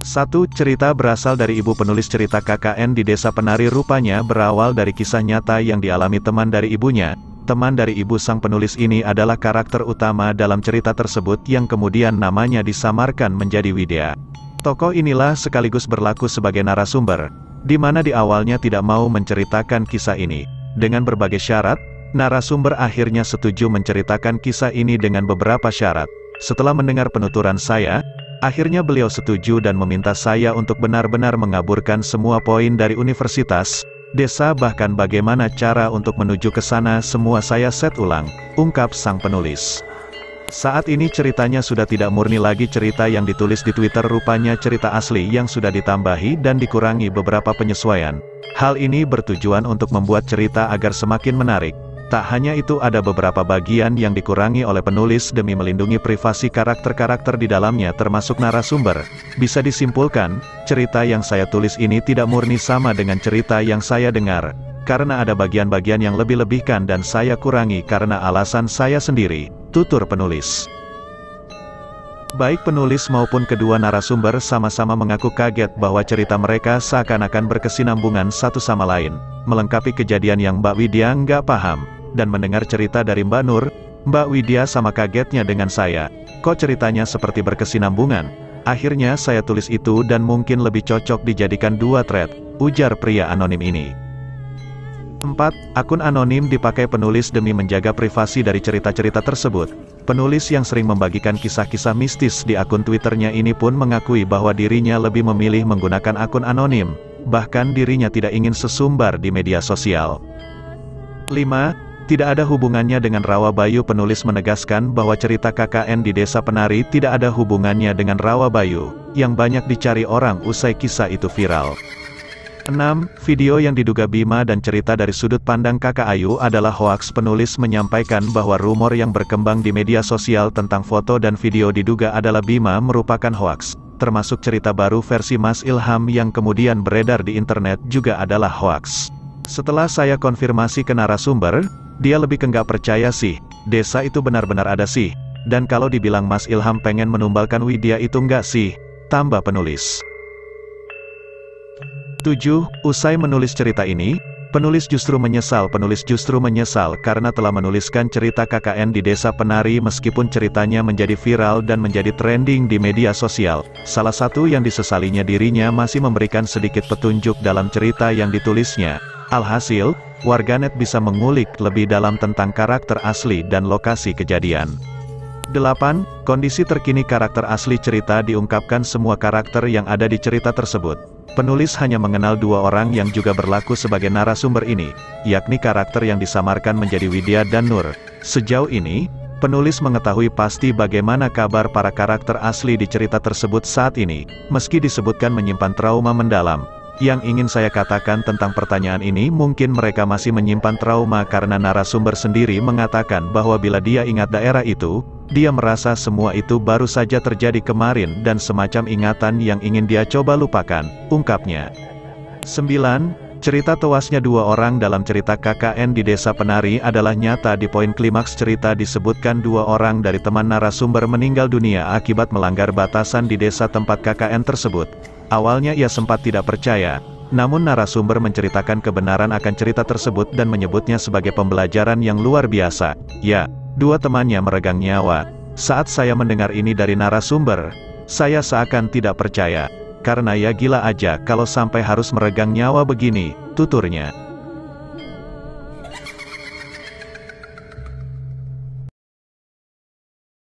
Satu cerita berasal dari ibu penulis cerita KKN di Desa Penari. Rupanya berawal dari kisah nyata yang dialami teman dari ibunya. Teman dari ibu sang penulis ini adalah karakter utama dalam cerita tersebut yang kemudian namanya disamarkan menjadi Widya. Tokoh inilah sekaligus berlaku sebagai narasumber, di mana di awalnya tidak mau menceritakan kisah ini. Dengan berbagai syarat, narasumber akhirnya setuju menceritakan kisah ini dengan beberapa syarat. Setelah mendengar penuturan saya, akhirnya beliau setuju dan meminta saya untuk benar-benar mengaburkan semua poin dari universitas, desa bahkan bagaimana cara untuk menuju ke sana semua saya set ulang, ungkap sang penulis. Saat ini ceritanya sudah tidak murni lagi cerita yang ditulis di Twitter, rupanya cerita asli yang sudah ditambahi dan dikurangi beberapa penyesuaian. Hal ini bertujuan untuk membuat cerita agar semakin menarik. Tak hanya itu, ada beberapa bagian yang dikurangi oleh penulis demi melindungi privasi karakter-karakter di dalamnya termasuk narasumber. Bisa disimpulkan, cerita yang saya tulis ini tidak murni sama dengan cerita yang saya dengar, karena ada bagian-bagian yang lebih-lebihkan dan saya kurangi karena alasan saya sendiri, tutur penulis. Baik penulis maupun kedua narasumber sama-sama mengaku kaget bahwa cerita mereka seakan-akan berkesinambungan satu sama lain, melengkapi kejadian yang Mbak Widya nggak paham. Dan mendengar cerita dari Mbak Nur, Mbak Widya sama kagetnya dengan saya. Kok ceritanya seperti berkesinambungan? Akhirnya saya tulis itu dan mungkin lebih cocok dijadikan 2 thread, ujar pria anonim ini. 4. Akun anonim dipakai penulis demi menjaga privasi dari cerita-cerita tersebut. Penulis yang sering membagikan kisah-kisah mistis di akun Twitternya ini pun mengakui bahwa dirinya lebih memilih menggunakan akun anonim, bahkan dirinya tidak ingin sesumbar di media sosial. 5. Tidak ada hubungannya dengan Rawabayu. Penulis menegaskan bahwa cerita KKN di Desa Penari tidak ada hubungannya dengan Rawabayu, yang banyak dicari orang usai kisah itu viral. 6. Video yang diduga Bima dan cerita dari sudut pandang Kakak Ayu adalah hoaks. Penulis menyampaikan bahwa rumor yang berkembang di media sosial tentang foto dan video diduga adalah Bima merupakan hoaks, termasuk cerita baru versi Mas Ilham yang kemudian beredar di internet juga adalah hoaks. Setelah saya konfirmasi ke narasumber, dia lebih ke nggak percaya sih, desa itu benar-benar ada sih, dan kalau dibilang Mas Ilham pengen menumbalkan Widya itu nggak sih, tambah penulis. 7. Usai menulis cerita ini, penulis justru menyesal karena telah menuliskan cerita KKN di Desa Penari meskipun ceritanya menjadi viral dan menjadi trending di media sosial. Salah satu yang disesalinya, dirinya masih memberikan sedikit petunjuk dalam cerita yang ditulisnya. Alhasil, warganet bisa mengulik lebih dalam tentang karakter asli dan lokasi kejadian. 8. Kondisi terkini karakter asli cerita diungkapkan semua karakter yang ada di cerita tersebut. Penulis hanya mengenal 2 orang yang juga berlaku sebagai narasumber ini, yakni karakter yang disamarkan menjadi Widya dan Nur. Sejauh ini, penulis mengetahui pasti bagaimana kabar para karakter asli di cerita tersebut saat ini, meski disebutkan menyimpan trauma mendalam. Yang ingin saya katakan tentang pertanyaan ini, mungkin mereka masih menyimpan trauma karena narasumber sendiri mengatakan bahwa bila dia ingat daerah itu, dia merasa semua itu baru saja terjadi kemarin dan semacam ingatan yang ingin dia coba lupakan, ungkapnya. 9. Cerita tewasnya 2 orang dalam cerita KKN di Desa Penari adalah nyata. Di poin klimaks cerita disebutkan 2 orang dari teman narasumber meninggal dunia akibat melanggar batasan di desa tempat KKN tersebut. Awalnya ia sempat tidak percaya, namun narasumber menceritakan kebenaran akan cerita tersebut dan menyebutnya sebagai pembelajaran yang luar biasa. Ya, 2 temannya meregang nyawa. Saat saya mendengar ini dari narasumber, saya seakan tidak percaya. Karena ya gila aja kalau sampai harus meregang nyawa begini, tuturnya.